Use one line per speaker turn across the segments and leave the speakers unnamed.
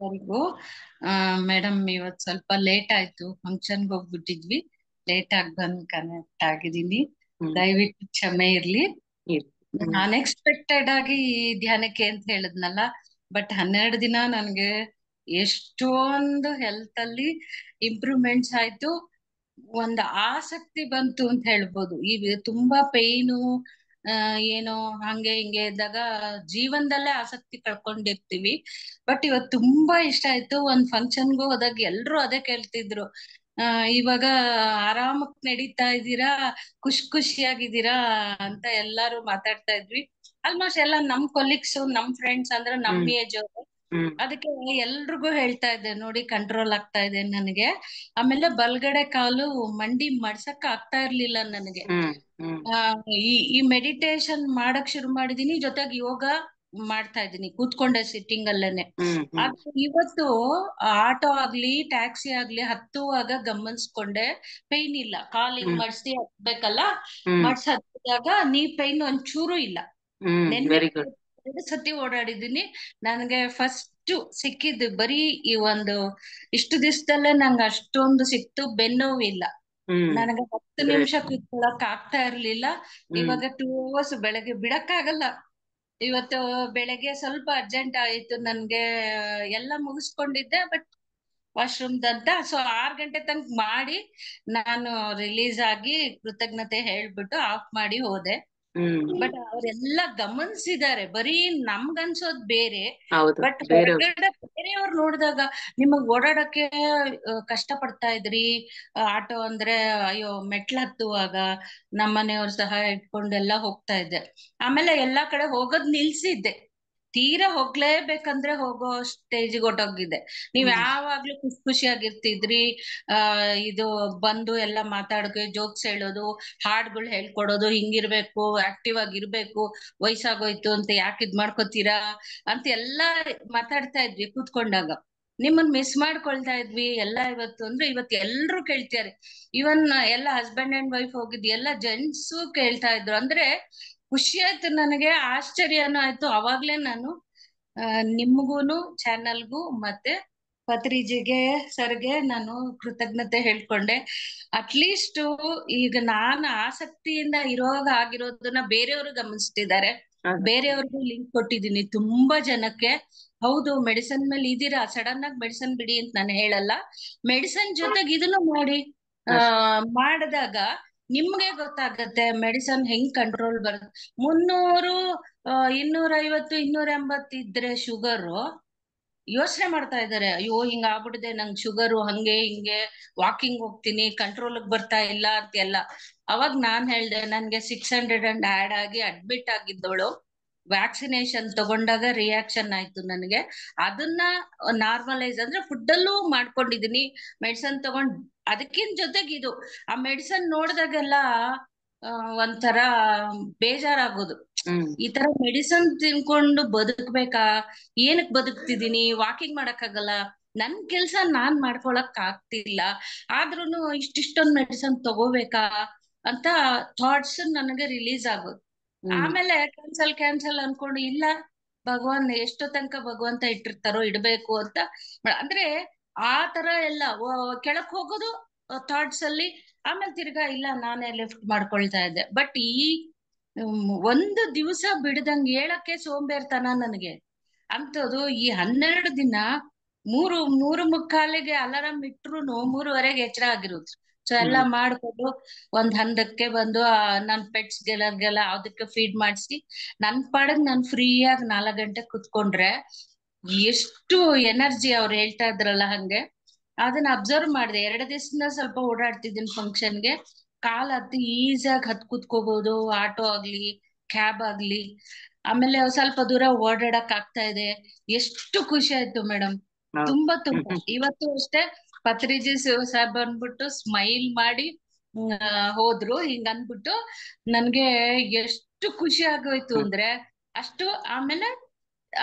ಎಲ್ಲರಿಗೂ ಮೇಡಮ್ ಇವತ್ ಸ್ವಲ್ಪ ಲೇಟ್ ಆಯ್ತು, ಫಂಕ್ಷನ್ಗೆ ಹೋಗ್ಬಿಟ್ಟಿದ್ವಿ. ಲೇಟ್ ಆಗಿ ಬಂದ್ ಕನೆಕ್ಟ್ ಆಗಿದ್ದೀನಿ. ದಯವಿಟ್ಟು ಕ್ಷಮೆ ಇರ್ಲಿ. ಅನ್ಎಕ್ಸ್ಪೆಕ್ಟೆಡ್ ಆಗಿ ಈ ಧ್ಯಾನಕ್ಕೆ ಅಂತ ಹೇಳಿದ್ನಲ್ಲ, ಬಟ್ 12 ದಿನ ನನ್ಗೆ ಎಷ್ಟೊಂದು ಹೆಲ್ತ್ ಅಲ್ಲಿ ಇಂಪ್ರೂವ್ಮೆಂಟ್ಸ್ ಆಯ್ತು. ಒಂದ್ ಆಸಕ್ತಿ ಬಂತು ಅಂತ ಹೇಳ್ಬೋದು. ಈಗ ತುಂಬಾ ಪೇಯ್ನು ಏನೋ ಹಂಗೆ ಹಿಂಗೆ ಇದ್ದಾಗ ಜೀವನದಲ್ಲೇ ಆಸಕ್ತಿ ಕಳ್ಕೊಂಡಿರ್ತೀವಿ. ಬಟ್ ಇವತ್ ತುಂಬಾ ಇಷ್ಟ ಆಯ್ತು. ಒಂದ್ ಫಂಕ್ಷನ್ಗೂ ಹೋದಾಗ ಎಲ್ರು ಅದೇ ಕೇಳ್ತಿದ್ರು, ಇವಾಗ ಆರಾಮಕ್ ನಡೀತಾ ಇದ್ದೀರಾ, ಖುಷಿಯಾಗಿದ್ದೀರಾ ಅಂತ ಎಲ್ಲಾರು ಮಾತಾಡ್ತಾ ಇದ್ವಿ. ಆಲ್ಮೋಸ್ಟ್ ಎಲ್ಲ ನಮ್ ಕೊಲೀಗ್ಸ್, ನಮ್ ಫ್ರೆಂಡ್ಸ್ ಅಂದ್ರೆ ನಮ್ ಏಜ್ ಅವರು. ಅದಕ್ಕೆ ಎಲ್ರಿಗೂ ಹೇಳ್ತಾ ಇದ್ದೆ, ನೋಡಿ ಕಂಟ್ರೋಲ್ ಆಗ್ತಾ ಇದೆ ನನಗೆ. ಆಮೇಲೆ ಬಲ್ಗಡೆ ಕಾಲು ಮಂಡಿ ಮಡ್ಸಕ್ ಆಗ್ತಾ ಇರ್ಲಿಲ್ಲ ನನಗೆ. ಈ ಮೆಡಿಟೇಷನ್ ಮಾಡಕ್ ಶುರು ಮಾಡಿದೀನಿ, ಜೊತೆಗೆ ಯೋಗ ಮಾಡ್ತಾ ಇದ್ದೀನಿ ಕೂತ್ಕೊಂಡೆ ಸಿಟ್ಟಿಂಗ್ ಅಲ್ಲೇನೆ. ಅದು ಇವತ್ತು ಆಟೋ ಆಗ್ಲಿ ಟ್ಯಾಕ್ಸಿ ಆಗ್ಲಿ ಹತ್ತುವಾಗ ಗಮನಿಸ್ಕೊಂಡೆ, ಪೈನ್ ಇಲ್ಲ. ಕಾಲ್ ಹಿಂಗ್ ಮಡ್ಸಿ ಹತ್ಬೇಕಲ್ಲ, ಮಡ್ಸಿ ಹತ್ತಿದಾಗ ನೀ ಪೈನ್ ಒಂಚೂರು ಇಲ್ಲ. ನೆನ್ನೆ 2 ಸತಿ ಓಡಾಡಿದೀನಿ. ನನ್ಗೆ ಫಸ್ಟ್ ಸಿಕ್ಕಿದ್ದು ಬರೀ ಈ ಒಂದು ಇಷ್ಟು ದಿವಸದಲ್ಲೇ ನಂಗೆ ಅಷ್ಟೊಂದು ಸಿಕ್ತು. ಬೆನ್ನೋವಿಲ್ಲ. ನನಗೆ 10 ನಿಮಿಷ ಕೂತ್ಕೊಳಕ್ ಆಗ್ತಾ ಇರ್ಲಿಲ್ಲ. ಇವಾಗ 2 hours ಬೆಳಗ್ಗೆ ಬಿಡಕ್ಕಾಗಲ್ಲ. ಇವತ್ತು ಬೆಳಗ್ಗೆ ಸ್ವಲ್ಪ ಅರ್ಜೆಂಟ್ ಆಯ್ತು ನನ್ಗೆ, ಎಲ್ಲ ಮುಗಿಸ್ಕೊಂಡಿದ್ದೆ. ಬಟ್ ವಾಶ್ರೂಮ್ದಂತ 6 ಗಂಟೆ ತನಕ ಮಾಡಿ ನಾನು ರಿಲೀಸ್ ಆಗಿ ಕೃತಜ್ಞತೆ ಹೇಳ್ಬಿಟ್ಟು ಆಫ್ ಮಾಡಿ ಹೋದೆ. ಬಟ್ ಅವರೆಲ್ಲ ಗಮನಿಸಿದ್ದಾರೆ. ಬರೀ ನಮ್ಗನ್ಸೋದ್ ಬೇರೆ, ಬಟ್ ಹೊರಗಡೆ ಬೇರೆಯವ್ರು ನೋಡಿದಾಗ ನಿಮಗ್ ಓಡಾಡಕ್ಕೆ ಕಷ್ಟ ಪಡ್ತಾ ಇದ್ರಿ. ಆಟೋ ಅಂದ್ರೆ ಅಯ್ಯೋ ಮೆಟ್ಲು ಹತ್ತುವಾಗ ನಮ್ಮನೆಯವ್ರ ಸಹಾಯ ಇಟ್ಕೊಂಡೆಲ್ಲ ಹೋಗ್ತಾ ಇದ್ದೆ. ಆಮೇಲೆ ಎಲ್ಲಾ ಕಡೆ ಹೋಗೋದ್ ನಿಲ್ಸಿದ್ದೆ. ತೀರಾ ಹೋಗ್ಲೇಬೇಕಂದ್ರೆ ಹೋಗೋ ಸ್ಟೇಜಿಗೆ ಹೊಟ್ಟೋಗಿದ್ದೆ. ನೀವ್ ಯಾವಾಗ್ಲೂ ಖುಷಿಯಾಗಿರ್ತಿದ್ರಿ. ಇದು ಬಂದು ಎಲ್ಲ ಮಾತಾಡೋಕೆ, ಜೋಕ್ಸ್ ಹೇಳೋದು, ಹಾಡ್ಗಳು ಹೇಳ್ಕೊಡೋದು, ಹಿಂಗಿರ್ಬೇಕು, ಆಕ್ಟಿವ್ ಆಗಿರ್ಬೇಕು, ವಯಸ್ಸಾಗೋಯ್ತು ಅಂತ ಯಾಕೆ ಇದ್ ಮಾಡ್ಕೋತೀರಾ ಅಂತ ಎಲ್ಲಾ ಮಾತಾಡ್ತಾ ಇದ್ವಿ ಕೂತ್ಕೊಂಡಾಗ. ನಿಮ್ಮನ್ ಮಿಸ್ ಮಾಡ್ಕೊಳ್ತಾ ಇದ್ವಿ ಎಲ್ಲ. ಇವತ್ತು ಅಂದ್ರೆ ಇವತ್ತು ಎಲ್ರು ಕೇಳ್ತಾರೆ. ಇವನ್ ಎಲ್ಲ ಹಸ್ಬೆಂಡ್ ಅಂಡ್ ವೈಫ್ ಹೋಗಿದ್ ಎಲ್ಲ ಜೆಂಟ್ಸು ಕೇಳ್ತಾ ಇದ್ರು. ಅಂದ್ರೆ ಖುಷಿ ಆಯ್ತು ನನಗೆ, ಆಶ್ಚರ್ಯನೂ ಆಯ್ತು. ಅವಾಗ್ಲೇ ನಾನು ನಿಮ್ಗೂನು ಚಾನಲ್ಗೂ ಮತ್ತೆ ಪತ್ರಿಜಿಗೆ ಸರ್ಗೆ ನಾನು ಕೃತಜ್ಞತೆ ಹೇಳ್ಕೊಂಡೆ. ಅಟ್ಲೀಸ್ಟ್ ಈಗ ನಾನು ಆಸಕ್ತಿಯಿಂದ ಇರೋವಾಗ ಆಗಿರೋದನ್ನ ಬೇರೆಯವರು ಗಮನಿಸ್ತಿದ್ದಾರೆ. ಬೇರೆಯವ್ರಿಗೂ ಲಿಂಕ್ ಕೊಟ್ಟಿದ್ದೀನಿ ತುಂಬಾ ಜನಕ್ಕೆ. ಹೌದು, ಮೆಡಿಸನ್ ಮೇಲೆ ಇದೀರಾ, ಸಡನ್ ಆಗಿ ಮೆಡಿಸನ್ ಬಿಡಿ ಅಂತ ನಾನು ಹೇಳಲ್ಲ. ಮೆಡಿಸನ್ ಜೊತೆಗೆ ಇದನ್ನು ಮಾಡಿ ಮಾಡಿದಾಗ ನಿಮ್ಗೆ ಗೊತ್ತಾಗತ್ತೆ ಮೆಡಿಸನ್ ಹೆಂಗ್ ಕಂಟ್ರೋಲ್ ಬರುತ್ತೆ. 300, 250, 280 ಇದ್ರೆ ಶುಗರು ಯೋಚನೆ ಮಾಡ್ತಾ ಇದಾರೆ, ಅಯ್ಯೋ ಹಿಂಗ ಆಗ್ಬಿಟ್ಟಿದೆ ನಂಗೆ ಶುಗರು, ಹಂಗೆ ಹಿಂಗೆ ವಾಕಿಂಗ್ ಹೋಗ್ತೀನಿ, ಕಂಟ್ರೋಲ್ಗೆ ಬರ್ತಾ ಇಲ್ಲ ಅಂತ ಎಲ್ಲ. ಅವಾಗ ನಾನ್ ಹೇಳ್ದೆ, ನನ್ಗೆ 600 ಅಂಡ್ ಆಡ್ ಆಗಿ ಅಡ್ಮಿಟ್ ಆಗಿದ್ದವಳು. ವ್ಯಾಕ್ಸಿನೇಷನ್ ತಗೊಂಡಾಗ ರಿಯಾಕ್ಷನ್ ಆಯ್ತು ನನಗೆ. ಅದನ್ನ ನಾರ್ಮಲೈಸ್ ಅಂದ್ರೆ ಫುಡ್ ಅಲ್ಲೂ ಮಾಡ್ಕೊಂಡಿದೀನಿ, ಮೆಡಿಸನ್ ತಗೊಂಡ್ ಅದಕ್ಕಿಂತ ಜೊತೆಗೆ ಇದು. ಆ ಮೆಡಿಸನ್ ನೋಡ್ದಾಗೆಲ್ಲ ಒಂಥರ ಬೇಜಾರಾಗೋದು. ಈ ತರ ಮೆಡಿಸನ್ ತಿನ್ಕೊಂಡು ಬದುಕ್ಬೇಕಾ, ಏನಕ್ ಬದುಕ್ತಿದೀನಿ, ವಾಕಿಂಗ್ ಮಾಡಕ್ಕಾಗಲ್ಲ, ನನ್ ಕೆಲ್ಸ ನಾನ್ ಮಾಡ್ಕೊಳಕ್ ಆಗ್ತಿಲ್ಲ, ಆದ್ರೂನು ಇಷ್ಟೊಂದ್ ಮೆಡಿಸನ್ ತಗೋಬೇಕಾ ಅಂತ ಥಾಟ್ಸ್ ನನಗೆ ರಿಲೀಸ್ ಆಗೋದು. ಆಮೇಲೆ ಕ್ಯಾನ್ಸಲ್ ಅನ್ಕೊಂಡು, ಇಲ್ಲ ಭಗವಾನ್ ಎಷ್ಟೋ ತನಕ ಭಗವಂತ ಇಟ್ಟಿರ್ತಾರೋ ಇಡ್ಬೇಕು ಅಂತ. ಅಂದ್ರೆ ಆ ತರ ಎಲ್ಲ ಕೆಳಕ್ ಹೋಗೋದು ಥಾಟ್ಸ್ ಅಲ್ಲಿ. ಆಮೇಲೆ ತಿರ್ಗಾ ಇಲ್ಲ ನಾನೇ ಲಿಫ್ಟ್ ಮಾಡ್ಕೊಳ್ತಾ ಇದ್ದೆ. ಬಟ್ ಈ ಒಂದು ದಿವಸ ಬಿಡದಂಗ್ ಹೇಳಕ್ಕೆ ಸೋಂಬೇರ್ತನ ನನಗೆ. ಅಂತದ್ದು ಈ 12 ದಿನ 3:45ಗೆ ಅಲಾರಾಮ್ ಇಟ್ರುನು 3:30ಗೆ ಎಚ್ಚರ ಆಗಿರೋದು. ಸೊ ಎಲ್ಲ ಮಾಡ್ಕೊಂಡು ಒಂದ್ ಹಂತಕ್ಕೆ ಬಂದು ನನ್ ಪೆಟ್ಸ್ ಗೆಲ್ಲ ಅದಕ್ಕೆ ಫೀಡ್ ಮಾಡಿಸಿ ನನ್ ಪಾಡಗ್ ನಾನ್ ಫ್ರೀಯಾಗಿ 4 ಗಂಟೆ ಕುತ್ಕೊಂಡ್ರೆ ಎಷ್ಟು ಎನರ್ಜಿ ಅವ್ರು ಹೇಳ್ತಾ ಇದ್ರಲ್ಲ ಹಂಗೆ. ಅದನ್ನ ಅಬ್ಸರ್ವ್ ಮಾಡಿದೆ. 2 ದಿವಸದಿಂದ ಸ್ವಲ್ಪ ಓಡಾಡ್ತಿದ್ದೀನಿ ಫಂಕ್ಷನ್ಗೆ. ಕಾಲ್ ಹತ್ತಿ ಈಸಿಯಾಗಿ ಹತ್ ಕುತ್ಕೋಬಹುದು, ಆಟೋ ಆಗ್ಲಿ ಕ್ಯಾಬ್ ಆಗ್ಲಿ. ಆಮೇಲೆ ಸ್ವಲ್ಪ ದೂರ ಓಡಾಡಕ್ ಆಗ್ತಾ ಇದೆ. ಎಷ್ಟು ಖುಷಿ ಆಯ್ತು ಮೇಡಮ್, ತುಂಬಾ. ಇವತ್ತು ಅಷ್ಟೇ ಪತ್ರಿಜಿ ಸಾಹೇಬ್ ಬಂದ್ಬಿಟ್ಟು ಸ್ಮೈಲ್ ಮಾಡಿ ಹೋದ್ರು. ಹಿಂಗ ಅನ್ಬಿಟ್ಟು ನನ್ಗೆ ಎಷ್ಟು ಖುಷಿ ಆಗೋಯ್ತು ಅಂದ್ರೆ ಅಷ್ಟು. ಆಮೇಲೆ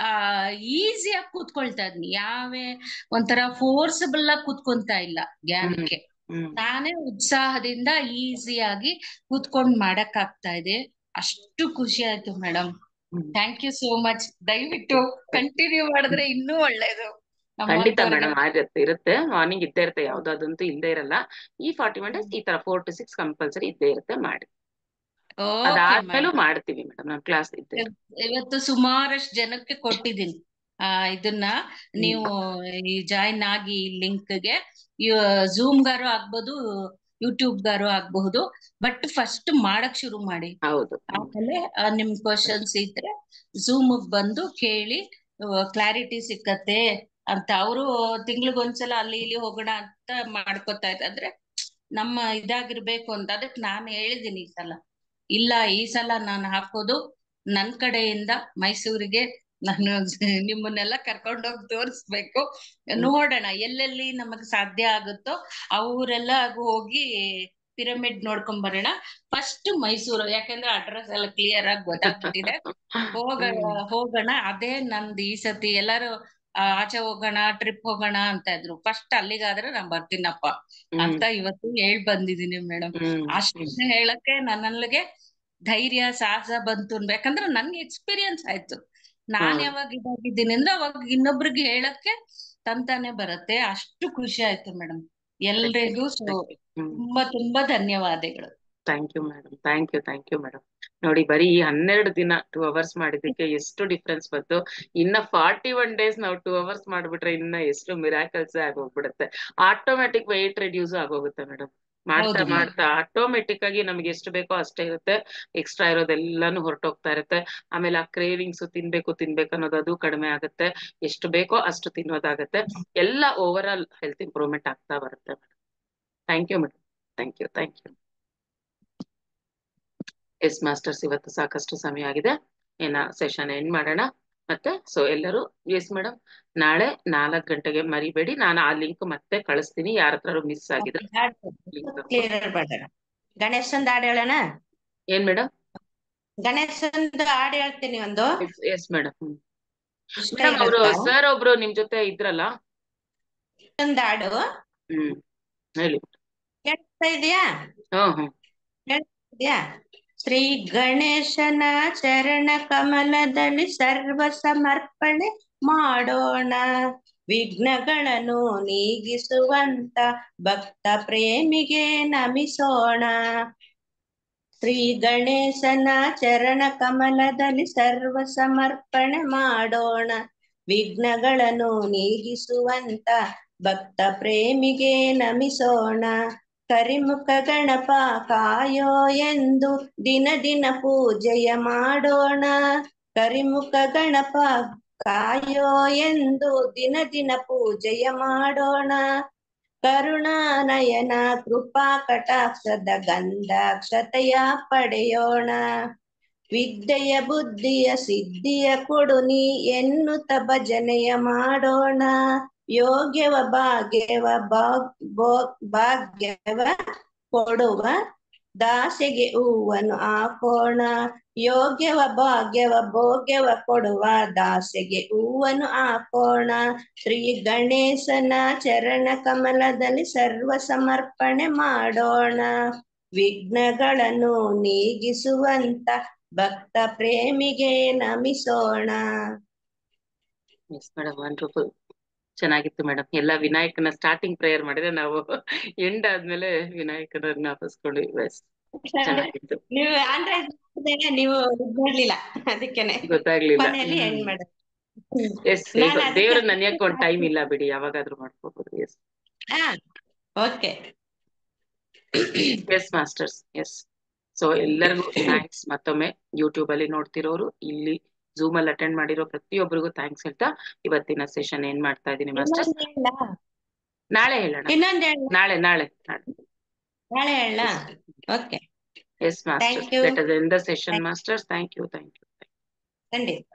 ಈಸಿಯಾಗಿ ಕೂತ್ಕೊಳ್ತಾ ಇದ್ನಿ, ಯಾವೇ ಒಂಥರ ಫೋರ್ಸಬಲ್ ಆಗಿ ಕೂತ್ಕೊಂತಾ ಇಲ್ಲ ಧ್ಯಾನಕ್ಕೆ. ನಾನೇ ಉತ್ಸಾಹದಿಂದ ಈಸಿಯಾಗಿ ಕೂತ್ಕೊಂಡ್ ಮಾಡಕ್ ಆಗ್ತಾ ಇದೆ. ಅಷ್ಟು ಖುಷಿ ಆಯ್ತು madam. Thank you so much. ದಯವಿಟ್ಟು ಕಂಟಿನ್ಯೂ ಮಾಡಿದ್ರೆ ಇನ್ನೂ ಒಳ್ಳೇದು.
ಖಂಡಿತ
ನಮ್ಮಂತವ್ರಿಗೆ.
ಮೇಡಮ್ ಇರುತ್ತೆ ಮಾರ್ನಿಂಗ್ ಇದ್ದೇ ಇರುತ್ತೆ, ಯಾವ್ದಾದಂತೂ ಇಲ್ಲದೆ ಇರಲ್ಲ. ಈ 41 ಡೇಸ್ ಈ ತರ 4 to 6 ಕಂಪಲ್ಸರಿ ಇದ್ದೇ ಇರುತ್ತೆ, ಮಾಡಿ.
ಓಕೆ
ಅದಾದ್ಮೇಲೂ
ಮ್ಯಾಮ್.
ಮಾಡ್ತೀವಿ ಮೇಡಮ್, ನಮ್ ಕ್ಲಾಸ್ ಇದ್ದೇ ಇರುತ್ತೆ.
ಇವತ್ತು ಸುಮಾರಷ್ಟು ಜನಕ್ಕೆ ಕೊಟ್ಟಿದ್ದೀನಿ ಇದನ್ನ. ನೀವು ಈ ಜಾಯಿನ್ ಆಗಿ ಲಿಂಕ್ಗೆ ಝೂಮ್ ಗಾರು ಆಗ್ಬೋದು, ಯೂಟ್ಯೂಬ್ ಗಾರು ಆಗ್ಬಹುದು. ಬಟ್ ಫಸ್ಟ್ ಮಾಡಕ್ ಶುರು ಮಾಡಿ.
ಹೌದು.
ಆಮೇಲೆ ನಿಮ್ ಕ್ವಶನ್ಸ್ ಇದ್ರೆ ಝೂಮ್ ಬಂದು ಕೇಳಿ, ಕ್ಲಾರಿಟಿ ಸಿಕ್ಕತ್ತೆ ಅಂತ. ಅವರು ತಿಂಗ್ಳಿಗೊಂದ್ಸಲ ಅಲ್ಲಿ ಇಲ್ಲಿ ಹೋಗೋಣ ಅಂತ ಮಾಡ್ಕೊತಾ ಇದ್ದಾರೆ. ನಮ್ಮ ಇದಾಗಿರ್ಬೇಕು ಅಂತ ಅದಕ್ಕೆ ನಾನು ಹೇಳಿದ್ದೀನಿ ಈ ಸಲ. ಇಲ್ಲ, ಈ ಸಲ ನಾನು ಹಾಕೋದು ನನ್ ಕಡೆಯಿಂದ ಮೈಸೂರಿಗೆ ನಾನು ನಿಮ್ಮನ್ನೆಲ್ಲ ಕರ್ಕೊಂಡೋಗಿ ತೋರಿಸ್ಬೇಕು. ನೋಡೋಣ ಎಲ್ಲೆಲ್ಲಿ ನಮಗ್ ಸಾಧ್ಯ ಆಗುತ್ತೋ ಅವರೆಲ್ಲ ಹೋಗಿ ಪಿರಮಿಡ್ ನೋಡ್ಕೊಂಡ್ ಬರೋಣ. ಫಸ್ಟ್ ಮೈಸೂರು, ಯಾಕಂದ್ರೆ ಅಡ್ರೆಸ್ ಎಲ್ಲ ಕ್ಲಿಯರ್ ಆಗಿ ಗೊತ್ತಾಗ್ಬಿಟ್ಟಿದೆ. ಹೋಗೋಣ. ಅದೇ ನಂದು ಈ ಸತಿ. ಎಲ್ಲಾರು ಆಚೆ ಹೋಗೋಣ, ಟ್ರಿಪ್ ಹೋಗೋಣ ಅಂತ ಇದ್ರು. ಫಸ್ಟ್ ಅಲ್ಲಿಗಾದ್ರೆ ನಾನ್ ಬರ್ತೀನಪ್ಪ ಅಂತ ಇವತ್ತು ಬಂದಿದೀನಿ ಮೇಡಮ್. ಅಷ್ಟನ್ನ ಹೇಳಕ್ಕೆ ನನ್ನಲ್ಲಿಗೆ ಧೈರ್ಯ ಸಾಹಸ ಬಂತು. ಯಾಕಂದ್ರೆ ನನ್ಗೆ ಎಕ್ಸ್ಪೀರಿಯನ್ಸ್ ಆಯ್ತು. ನಾನ್ ಯಾವಾಗ ಇದಾಗಿದ್ದೀನಿ ಅಂದ್ರೆ ಅವಾಗ ಇನ್ನೊಬ್ರಿಗೆ ಹೇಳಕ್ಕೆ ತಂತಾನೆ ಬರುತ್ತೆ. ಅಷ್ಟು ಖುಷಿ ಆಯ್ತು ಮೇಡಮ್. ಎಲ್ರಿಗೂ ತುಂಬಾ ತುಂಬಾ ಧನ್ಯವಾದಗಳು.
Thank you madam, thank you madam. ನೋಡಿ, ಬರೀ ಈ 12 ದಿನ 2 hours ಮಾಡಿದಕ್ಕೆ ಎಷ್ಟು ಡಿಫ್ರೆನ್ಸ್ ಬಂತು. ಇನ್ನ 41 days ನಾವು 2 hours ಮಾಡ್ಬಿಟ್ರೆ ಇನ್ನ ಎಷ್ಟು ಮಿರಾಕಲ್ಸ್ ಆಗೋಗ್ಬಿಡುತ್ತೆ. ಆಟೋಮ್ಯಾಟಿಕ್ ವೆಯ್ಟ್ ರೆಡ್ಯೂಸ್ ಆಗೋಗುತ್ತೆ ಮೇಡಮ್. ಮಾಡ್ತಾ ಆಟೋಮೆಟಿಕ್ ಆಗಿ ನಮ್ಗೆ ಎಷ್ಟು ಬೇಕೋ ಅಷ್ಟೇ ಇರುತ್ತೆ. ಎಕ್ಸ್ಟ್ರಾ ಇರೋದೆಲ್ಲಾನು ಹೊರಟೋಗ್ತಾ ಇರುತ್ತೆ. ಆಮೇಲೆ ಆ ಕ್ರೇವಿಂಗ್ಸ್, ತಿನ್ಬೇಕು ಅನ್ನೋದು ಅದು ಕಡಿಮೆ ಆಗುತ್ತೆ. ಎಷ್ಟು ಬೇಕೋ ಅಷ್ಟು ತಿನ್ನೋದಾಗತ್ತೆ. ಎಲ್ಲ ಓವರ್ ಆಲ್ ಹೆಲ್ತ್ ಇಂಪ್ರೂವ್ಮೆಂಟ್ ಆಗ್ತಾ ಬರುತ್ತೆ madam. Thank you madam, thank you. Yes masters, ಇವತ್ತು ಸಾಕಷ್ಟು ಸಮಯ ಆಗಿದೆ, ಸೆಷನ್ ಎಂಡ್ ಮಾಡೋಣ ಮತ್ತೆ. ಸೊ ಎಲ್ಲರೂ ಎಸ್ ಮೇಡಮ್, ನಾಳೆ 4 ಗಂಟೆಗೆ ಮರಿಬೇಡಿ. ನಾನು ಆ ಲಿಂಕ್ ಮತ್ತೆ ಕಳಿಸ್ತೀನಿ, ಯಾರ ಹತ್ರ ಮಿಸ್ ಆಗಿದ್ರೆ.
ಗಣೇಶಂದು ಹಾಡು ಹೇಳೋಣ.
ಏನ್ ಮೇಡಮ್?
ಗಣೇಶಂದು ಹಾಡು ಹೇಳ್ತೀನಿ ಒಂದು.
Yes madam. ಮೇಡಮ್, ಅವರು ಸರ್ ಒಬ್ರು ನಿಮ್ ಜೊತೆ ಇದ್ರಲ್ಲ,
ಹಾಡು
ಹೇಳಿ.
ಹೇಳ್ತಾ ಇದೆಯಾ? ಹೇಳ್ತಿದ್ಯಾ? ಶ್ರೀ ಗಣೇಶನ ಚರಣ ಕಮಲದಲ್ಲಿ ಸರ್ವ ಸಮರ್ಪಣೆ ಮಾಡೋಣ. ವಿಘ್ನಗಳನ್ನು ನೀಗಿಸುವಂತ ಭಕ್ತ ಪ್ರೇಮಿಗೆ ನಮಿಸೋಣ. ಶ್ರೀ ಗಣೇಶನ ಚರಣ ಕಮಲದಲ್ಲಿ ಸರ್ವ ಸಮರ್ಪಣೆ ಮಾಡೋಣ. ವಿಘ್ನಗಳನ್ನು ನೀಗಿಸುವಂತ ಭಕ್ತ ಪ್ರೇಮಿಗೆ ನಮಿಸೋಣ. ಕರಿಮುಖ ಗಣಪ ಕಾಯೋ ಎಂದು ದಿನ ದಿನ ಪೂಜೆಯ ಮಾಡೋಣ. ಕರಿಮುಖ ಗಣಪ ಕಾಯೋ ಎಂದು ದಿನ ದಿನ ಪೂಜೆಯ ಮಾಡೋಣ. ಕರುಣಾನಯನ ಕೃಪಾ ಕಟಾಕ್ಷದ ಗಂಧಾಕ್ಷತೆಯ ಪಡೆಯೋಣ. ವಿದ್ಯೆಯ ಬುದ್ಧಿಯ ಸಿದ್ಧಿಯ ಕೊಡು ನೀ ಎನ್ನುತ್ತ ಭಜನೆಯ ಮಾಡೋಣ. ಯೋಗ್ಯವ ಭಾಗ್ಯವ ಕೊಡುವ ದಾಸೆಗೆ ಹೂವನ್ನು ಹಾಕೋಣ. ಯೋಗ್ಯವ ಭಾಗ್ಯವ ಭೋಗ್ಯವ ಕೊಡುವ ದಾಸೆಗೆ ಹೂವನ್ನು ಹಾಕೋಣ. ಶ್ರೀ ಗಣೇಶನ ಚರಣ ಕಮಲದಲ್ಲಿ ಸರ್ವ ಸಮರ್ಪಣೆ ಮಾಡೋಣ. ವಿಘ್ನಗಳನ್ನು ನೀಗಿಸುವಂತ ಭಕ್ತ ಪ್ರೇಮಿಗೆ ನಮಿಸೋಣ.
Yes madam, wonderful. ಚೆನ್ನಾಗಿತ್ತು ಮೇಡಮ್. ಎಲ್ಲ ವಿನಾಯಕನ ಸ್ಟಾರ್ಟಿಂಗ್ ಪ್ರೇಯರ್ ಮಾಡಿದ್ರೆ, ನಾವು ಎಂಡ್ ಆದ್ಮೇಲೆ ವಿನಾಯಕನ ಜ್ಞಾಪಿಸ್ಕೊಂಡ್ವಿ. ಚೆನ್ನಾಗಿತ್ತು.
ನೀವು ನೀವು ನೋಡ್ಲಿಲ್ಲ, ಅದಕ್ಕೇನೆ
ಗೊತ್ತಾಗ್ಲಿಲ್ಲ.
ಮನೆಯಲ್ಲಿ ಎಂಡ್ ಮಾಡ.
ಎಸ್, ದೇವ್ರ ನನ್ಯಕ್ಕೆ ಒಂದ್ ಟೈಮ್ ಇಲ್ಲ ಬಿಡಿ, ಯಾವಾಗಾದ್ರೂ ಮಾಡ್ಕೋಬಹುದು. Yes,
okay.
Yes masters, yes. So ಎಲ್ಲರಿಗೂ ಥ್ಯಾಂಕ್ಸ್ ಮತ್ತೊಮ್ಮೆ. ಯೂಟ್ಯೂಬ್ ಅಲ್ಲಿ ನೋಡ್ತಿರೋರು, ಇಲ್ಲಿ ಝೂಮ್ ಅಲ್ಲಿ ಅಟೆಂಡ್ ಮಾಡಿರೋ ಪ್ರತಿಯೊಬ್ಬರಿಗೂ ಥ್ಯಾಂಕ್ಸ್ ಹೇಳ್ತಾ ಇವತ್ತಿನ ಸೆಷನ್ ಏನ್ ಮಾಡ್ತಾ ಇದ್ದೀನಿ ಮಾಸ್ಟರ್ಸ್. ನಾಳೆ ಹೇಳೋಣ. ನಾಳೆ ನಾಳೆ
ನಾಳೆ ಹೇಳ. Okay.
Yes masters, let us end the session masters. Thank you.
ಖಂಡಿತ.